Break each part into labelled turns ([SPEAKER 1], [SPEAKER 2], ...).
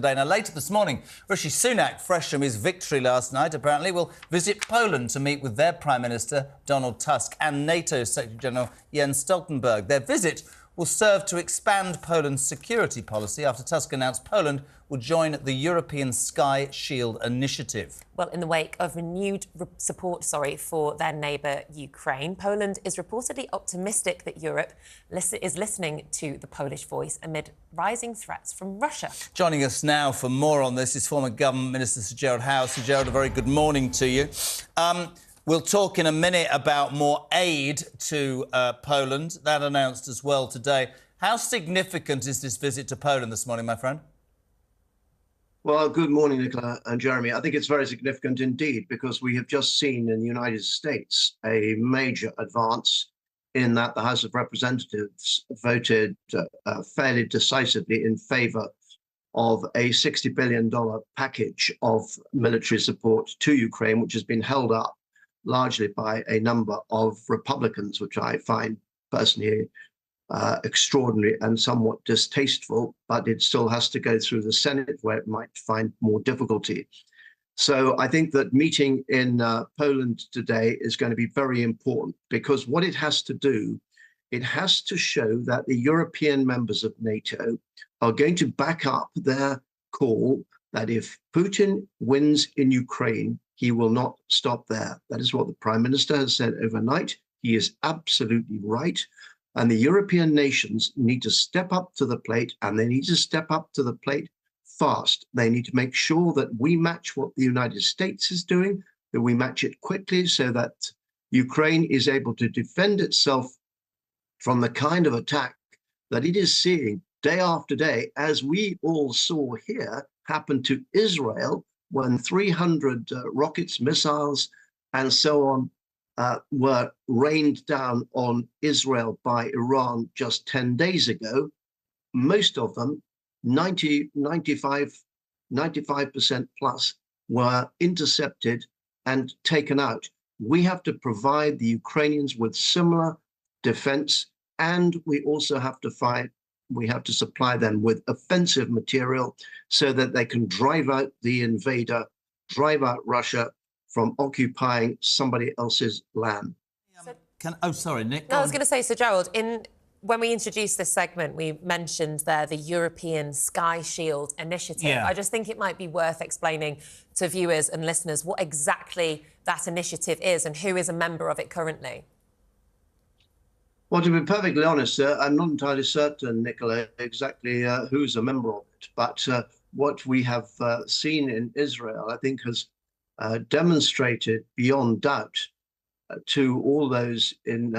[SPEAKER 1] Now, later this morning, Rishi Sunak, fresh from his victory last night, apparently will visit Poland to meet with their Prime Minister, Donald Tusk, and NATO Secretary-General Jens Stoltenberg. Their visit will serve to expand Poland's security policy after Tusk announced Poland will join the European Sky Shield initiative.
[SPEAKER 2] Well, in the wake of renewed support for their neighbour Ukraine, Poland is reportedly optimistic that Europe is listening to the Polish voice amid rising threats from Russia.
[SPEAKER 1] Joining us now for more on this is former Government Minister Sir Gerald Howarth. Sir Gerald, a very good morning to you. We'll talk in a minute about more aid to Poland. That announced as well today. How significant is this visit to Poland this morning, my friend?
[SPEAKER 3] Well, good morning, Nicola and Jeremy. I think it's very significant indeed, because we have just seen in the United States a major advance in that the House of Representatives voted fairly decisively in favour of a $60 billion package of military support to Ukraine, which has been held up largely by a number of Republicans, which I find personally extraordinary and somewhat distasteful, but it still has to go through the Senate, where it might find more difficulty. So I think that meeting in Poland today is going to be very important, because what it has to do, it has to show that the European members of NATO are going to back up their call that if Putin wins in Ukraine, he will not stop there. That is what the Prime Minister has said overnight. He is absolutely right. And the European nations need to step up to the plate, and they need to step up to the plate fast. They need to make sure that we match what the United States is doing, that we match it quickly so that Ukraine is able to defend itself from the kind of attack that it is seeing day after day, as we all saw here happen to Israel when 300 rockets, missiles, and so on were rained down on Israel by Iran just 10 days ago. Most of them, 95% plus, were intercepted and taken out. We have to provide the Ukrainians with similar defense, and we also have to supply them with offensive material so that they can drive out the invader, drive out Russia from occupying somebody else's land.
[SPEAKER 1] Sorry, Nick.
[SPEAKER 2] No, I was going to say, Sir Gerald, when we introduced this segment, we mentioned there the European Sky Shield initiative.
[SPEAKER 1] Yeah.
[SPEAKER 2] I just think it might be worth explaining to viewers and listeners what exactly that initiative is and who is a member of it currently.
[SPEAKER 3] Well, to be perfectly honest, I'm not entirely certain, Nicola, exactly who's a member of it. But what we have seen in Israel, I think, has demonstrated beyond doubt to all those in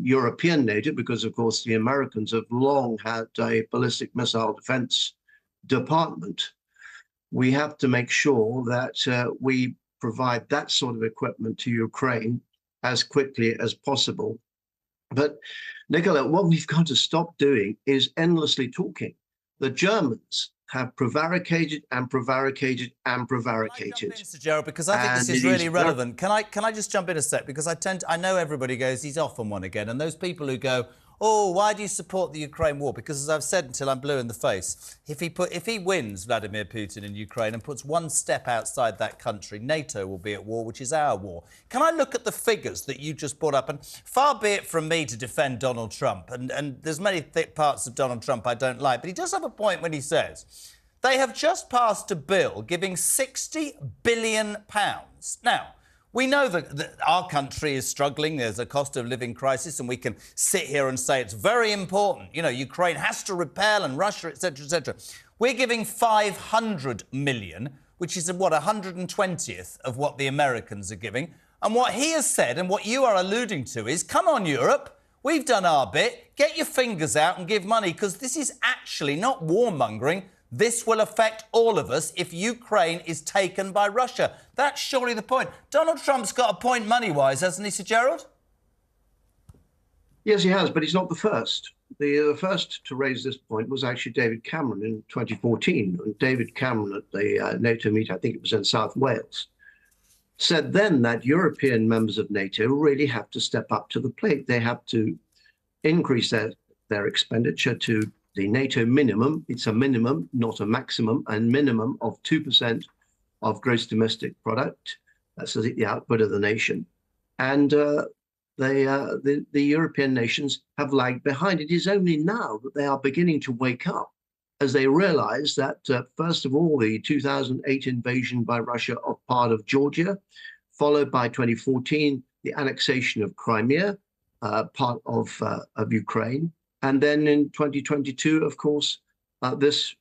[SPEAKER 3] European NATO, because, of course, the Americans have long had a ballistic missile defense department. We have to make sure that we provide that sort of equipment to Ukraine as quickly as possible. But, Nicola, what we've got to stop doing is endlessly talking. The Germans have prevaricated and prevaricated and prevaricated.
[SPEAKER 1] Can I jump in, Sir Gerald, because I think this is really relevant. Can I just jump in a sec? Because I know everybody goes, he's off on one again. And those people who go, oh, why do you support the Ukraine war? Because, as I've said until I'm blue in the face, if he wins Vladimir Putin in Ukraine and puts one step outside that country, NATO will be at war, which is our war. Can I look at the figures that you just brought up? And far be it from me to defend Donald Trump, and there's many parts of Donald Trump I don't like, but he does have a point when he says they have just passed a bill giving £60 billion. Now, we know that our country is struggling. There's a cost of living crisis, and we can sit here and say it's very important. You know, Ukraine has to repel, and Russia, etc., etc. We're giving 500 million, which is, what, 120th of what the Americans are giving. And what he has said, and what you are alluding to, is, come on, Europe, we've done our bit. Get your fingers out and give money, because this is actually not warmongering. This will affect all of us if Ukraine is taken by Russia. That's surely the point. Donald Trump's got a point money-wise, hasn't he, Sir Gerald?
[SPEAKER 3] Yes, he has, but he's not the first. The first to raise this point was actually David Cameron in 2014. And David Cameron at the NATO meeting, I think it was in South Wales, said then that European members of NATO really have to step up to the plate. They have to increase their expenditure to the NATO minimum. It's a minimum, not a maximum, and minimum of 2% of gross domestic product. That's the output of the nation. And the European nations have lagged behind. It is only now that they are beginning to wake up as they realize that, first of all, the 2008 invasion by Russia of part of Georgia, followed by 2014, the annexation of Crimea, part of Ukraine. And then in 2022, of course, this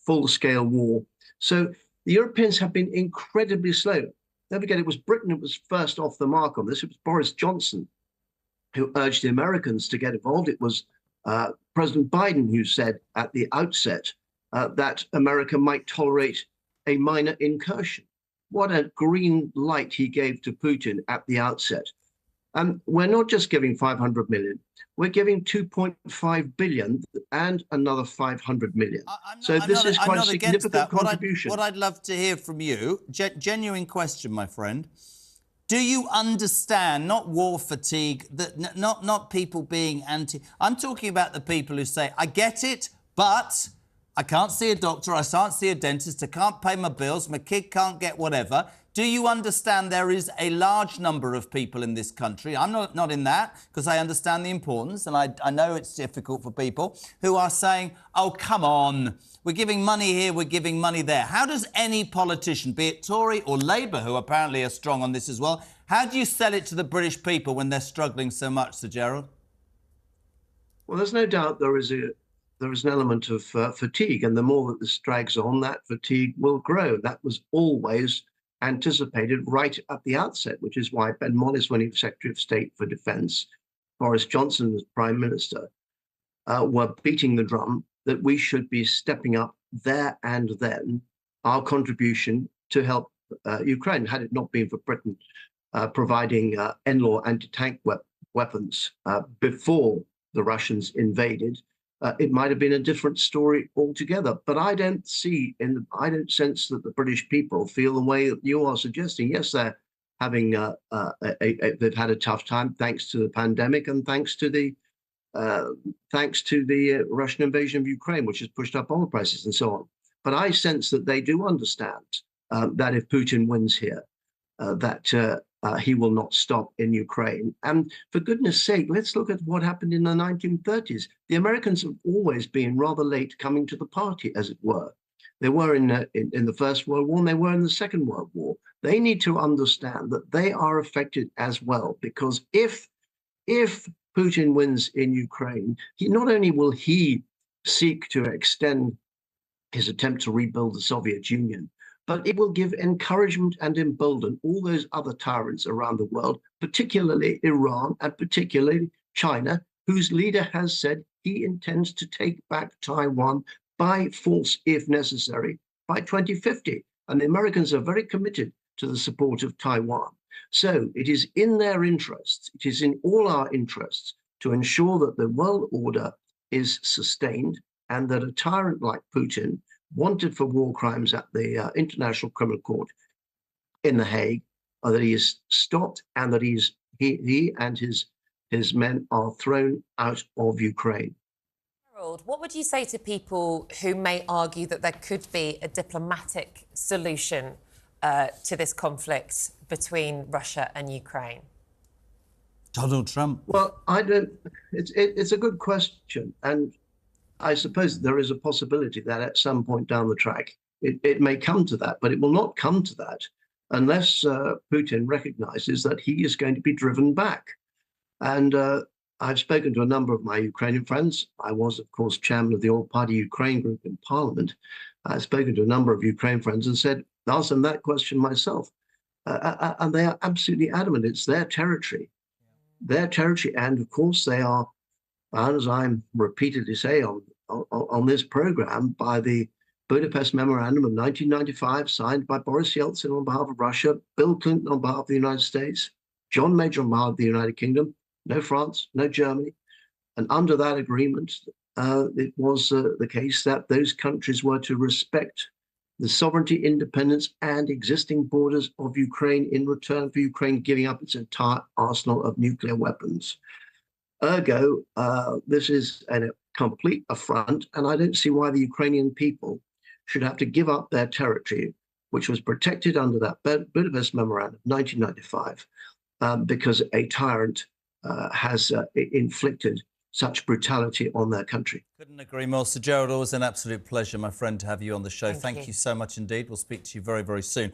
[SPEAKER 3] full-scale war. So the Europeans have been incredibly slow. Don't forget, it was Britain who was first off the mark on this. It was Boris Johnson who urged the Americans to get involved. It was President Biden who said at the outset that America might tolerate a minor incursion. What a green light he gave to Putin at the outset. We're not just giving 500 million, we're giving 2.5 billion and another 500 million. This is quite a significant contribution.
[SPEAKER 1] What I'd love to hear from you, genuine question, my friend. Do you understand, not war fatigue, that not people being anti... I'm talking about the people who say, I get it, but I can't see a doctor, I can't see a dentist, I can't pay my bills, my kid can't get whatever. Do you understand there is a large number of people in this country, I'm not in that, because I understand the importance, and I know it's difficult for people, who are saying, oh, come on, we're giving money here, we're giving money there. How does any politician, be it Tory or Labour, who apparently are strong on this as well, how do you sell it to the British people when they're struggling so much, Sir Gerald?
[SPEAKER 3] Well, there's no doubt there is an element of fatigue, and the more that this drags on, that fatigue will grow. That was always anticipated right at the outset, which is why Ben Wallace, when he was Secretary of State for Defence, Boris Johnson as Prime Minister, were beating the drum that we should be stepping up there and then our contribution to help Ukraine. Had it not been for Britain providing NLAW anti-tank weapons before the Russians invaded, it might have been a different story altogether. But I don't sense that the British people feel the way that you are suggesting. Yes, they're having they've had a tough time thanks to the pandemic and thanks to the Russian invasion of Ukraine, which has pushed up oil prices and so on. But I sense that they do understand that if Putin wins here, that he will not stop in Ukraine. And for goodness sake, let's look at what happened in the 1930s. The Americans have always been rather late coming to the party, as it were. They were in the First World War and they were in the Second World War. They need to understand that they are affected as well, because if Putin wins in Ukraine, not only will he seek to extend his attempt to rebuild the Soviet Union, but it will give encouragement and embolden all those other tyrants around the world, particularly Iran and particularly China, whose leader has said he intends to take back Taiwan by force, if necessary, by 2050. And the Americans are very committed to the support of Taiwan. So it is in their interests, it is in all our interests to ensure that the world order is sustained and that a tyrant like Putin, wanted for war crimes at the International Criminal Court in The Hague, that he is stopped and that he and his men are thrown out of Ukraine.
[SPEAKER 2] Gerald, what would you say to people who may argue that there could be a diplomatic solution to this conflict between Russia and Ukraine?
[SPEAKER 1] Donald Trump.
[SPEAKER 3] Well, it's a good question. And I suppose there is a possibility that at some point down the track, it may come to that, but it will not come to that unless Putin recognizes that he is going to be driven back. And I've spoken to a number of my Ukrainian friends. I was, of course, chairman of the All-Party Ukraine group in Parliament. I've spoken to a number of Ukraine friends and asked them that question myself. And they are absolutely adamant. It's their territory. Their territory. And of course, they are, as I'm repeatedly say on this program, by the Budapest Memorandum of 1995, signed by Boris Yeltsin on behalf of Russia, Bill Clinton on behalf of the United States, John Major on behalf of the United Kingdom, no France, no Germany. And under that agreement, it was the case that those countries were to respect the sovereignty, independence, and existing borders of Ukraine in return for Ukraine giving up its entire arsenal of nuclear weapons. Ergo, this is complete affront, and I don't see why the Ukrainian people should have to give up their territory, which was protected under that Budapest Memorandum of 1995, because a tyrant has inflicted such brutality on their country.
[SPEAKER 1] Couldn't agree more. Sir Gerald, always an absolute pleasure, my friend, to have you on the show. Thank you so much indeed. We'll speak to you very, very soon.